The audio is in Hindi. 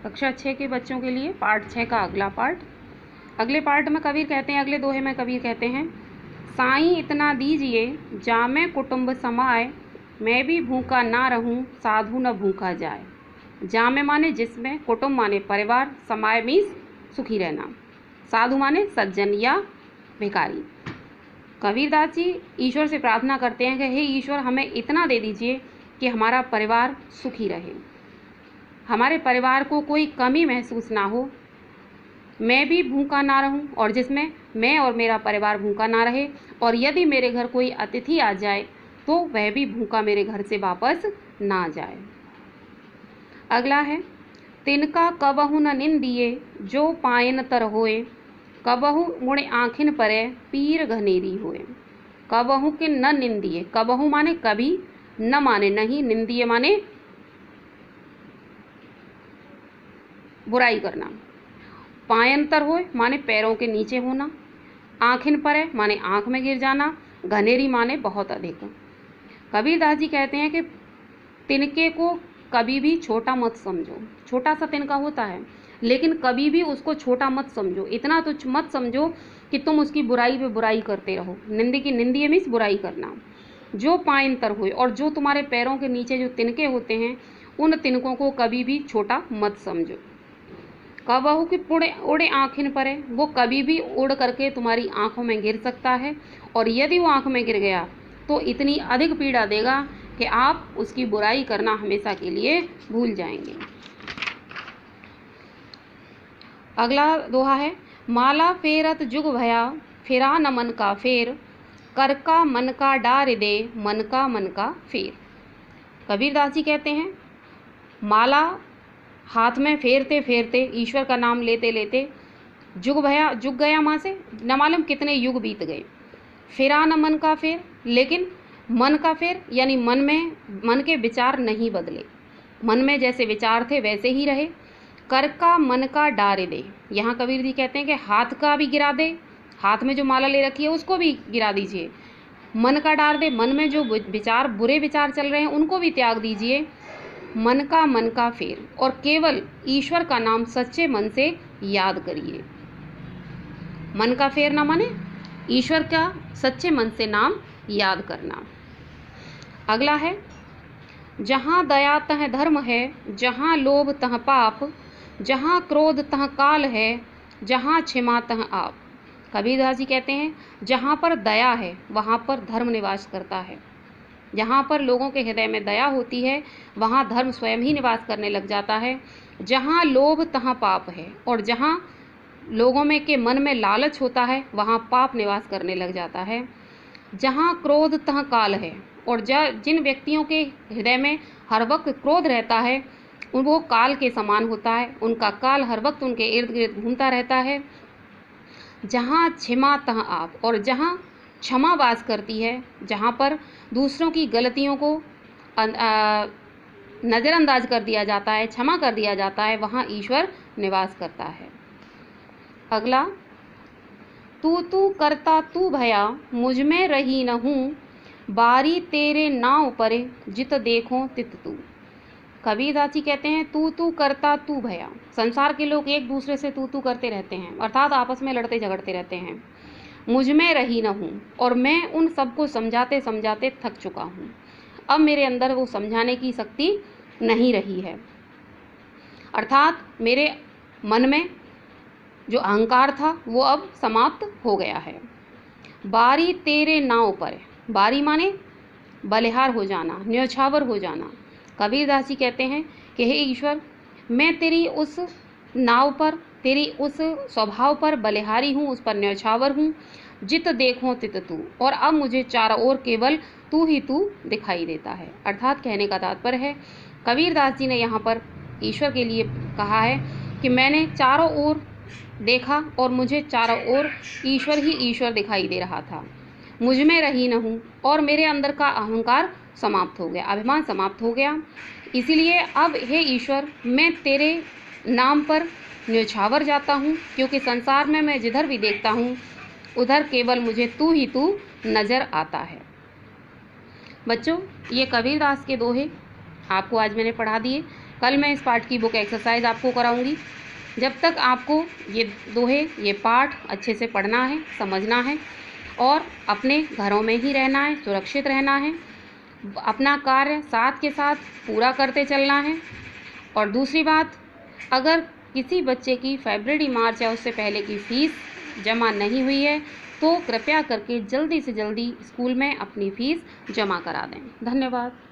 कक्षा 6 के बच्चों के लिए पार्ट 6 का अगला पार्ट। अगले पार्ट में कबीर कहते हैं, अगले दोहे में कबीर कहते हैं, साईं इतना दीजिए जामे कुटुंब समाए, मैं भी भूखा ना रहूं साधु न भूखा जाए। जामे माने जिसमें, कुटुंब माने परिवार, समाए मीन्स सुखी रहना, साधु माने सज्जन या भिखारी। कबीरदास जी ईश्वर से प्रार्थना करते हैं कि हे ईश्वर, हमें इतना दे दीजिए कि हमारा परिवार सुखी रहे, हमारे परिवार को कोई कमी महसूस ना हो, मैं भी भूखा ना रहूं और जिसमें मैं और मेरा परिवार भूखा ना रहे, और यदि मेरे घर कोई अतिथि आ जाए तो वह भी भूखा मेरे घर से वापस ना जाए। अगला है, तिनका कबहु न निंदिए जो पायन तर होए, कबहु मुड़े आँखिन परे पीर घनेरी होए। कबहु के न निंदिए, कबहु माने कभी, न माने नहीं, निंदिए माने बुराई करना, पायंतर होए माने पैरों के नीचे होना, आँखिन पर है माने आँख में गिर जाना, घनेरी माने बहुत अधिक। कबीरदास जी कहते हैं कि तिनके को कभी भी छोटा मत समझो। छोटा सा तिनका होता है लेकिन कभी भी उसको छोटा मत समझो, इतना तुच्छ मत समझो कि तुम उसकी बुराई पे बुराई करते रहो। निंदी की निंदी मीन्स बुराई करना। जो पायंतर हुए, और जो तुम्हारे पैरों के नीचे जो तिनके होते हैं उन तिनकों को कभी भी छोटा मत समझो। कबहु की पुड़े उड़े आँखिन पर है, वो कभी भी उड़ करके तुम्हारी आँखों में गिर सकता है, और यदि वो आँख में गिर गया तो इतनी अधिक पीड़ा देगा कि आप उसकी बुराई करना हमेशा के लिए भूल जाएंगे। अगला दोहा है, माला फेरत जुग भया फिरा न मन का फेर, कर का मन का डार दे मन का फेर। कबीरदास जी कहते हैं, माला हाथ में फेरते फेरते, ईश्वर का नाम लेते लेते, जुग भया, जुग गया माँ से न मालूम कितने युग बीत गए, फिरा न मन का फेर, लेकिन मन का फेर यानी मन के विचार नहीं बदले, मन में जैसे विचार थे वैसे ही रहे। कर का मन का डारे दे, यहाँ कबीर जी कहते हैं कि हाथ का भी गिरा दे, हाथ में जो माला ले रखी है उसको भी गिरा दीजिए। मन का डार दे, मन में जो विचार, बुरे विचार चल रहे हैं उनको भी त्याग दीजिए। मन का फेर, और केवल ईश्वर का नाम सच्चे मन से याद करिए। मन का फेर ना माने ईश्वर का सच्चे मन से नाम याद करना। अगला है, जहाँ दया तह धर्म है, जहाँ लोभ तह पाप, जहाँ क्रोध तह काल है, जहाँ क्षमा तह आप। कबीरदास जी कहते हैं, जहाँ पर दया है वहाँ पर धर्म निवास करता है। जहाँ पर लोगों के हृदय में दया होती है वहाँ धर्म स्वयं ही निवास करने लग जाता है। जहाँ लोभ तहाँ पाप है, और जहाँ लोगों में के मन में लालच होता है वहाँ पाप निवास करने लग जाता है। जहाँ क्रोध तहाँ काल है, और जिन व्यक्तियों के हृदय में हर वक्त क्रोध रहता है वो काल के समान होता है, उनका काल हर वक्त उनके इर्द गिर्द घूमता रहता है। जहाँ क्षमा तहाँ आप, और जहाँ क्षमा वास करती है, जहाँ पर दूसरों की गलतियों को नज़रअंदाज कर दिया जाता है, क्षमा कर दिया जाता है, वहाँ ईश्वर निवास करता है। अगला, तू करता तू भया मुझ में रही न हूँ, बारी तेरे नाव परे जित देखो तित तू। कबीरदास जी कहते हैं, तू करता तू भया। संसार के लोग एक दूसरे से तू करते रहते हैं, अर्थात आपस में लड़ते झगड़ते रहते हैं। मुझ में रही न हूँ, और मैं उन सबको समझाते समझाते थक चुका हूँ। अब मेरे अंदर वो समझाने की शक्ति नहीं रही है, अर्थात मेरे मन में जो अहंकार था वो अब समाप्त हो गया है। बारी तेरे नाव पर, बारी माने बलिहार हो जाना, न्यौछावर हो जाना। कबीरदास जी कहते हैं कि हे ईश्वर, मैं तेरी उस नाव पर, तेरी उस स्वभाव पर बलिहारी हूँ, उस पर न्यौछावर हूँ। जित देखो तित तू, और अब मुझे चारों ओर केवल तू ही तू दिखाई देता है। अर्थात कहने का तात्पर्य है, कबीरदास जी ने यहाँ पर ईश्वर के लिए कहा है कि मैंने चारों ओर देखा और मुझे चारों ओर ईश्वर ही ईश्वर दिखाई दे रहा था। मुझ में रही न हूँ, और मेरे अंदर का अहंकार समाप्त हो गया, अभिमान समाप्त हो गया। इसीलिए अब हे ईश्वर, मैं तेरे नाम पर न्यौछावर जाता हूँ, क्योंकि संसार में मैं जिधर भी देखता हूँ उधर केवल मुझे तू ही तू नज़र आता है। बच्चों, ये कबीरदास के दोहे आपको आज मैंने पढ़ा दिए। कल मैं इस पाठ की बुक एक्सरसाइज आपको कराऊंगी। जब तक आपको ये दोहे, ये पाठ अच्छे से पढ़ना है, समझना है और अपने घरों में ही रहना है, सुरक्षित रहना है, अपना कार्य साथ के साथ पूरा करते चलना है। और दूसरी बात, अगर किसी बच्चे की फरवरी मार्च या उससे पहले की फ़ीस जमा नहीं हुई है तो कृपया करके जल्दी से जल्दी स्कूल में अपनी फ़ीस जमा करा दें। धन्यवाद।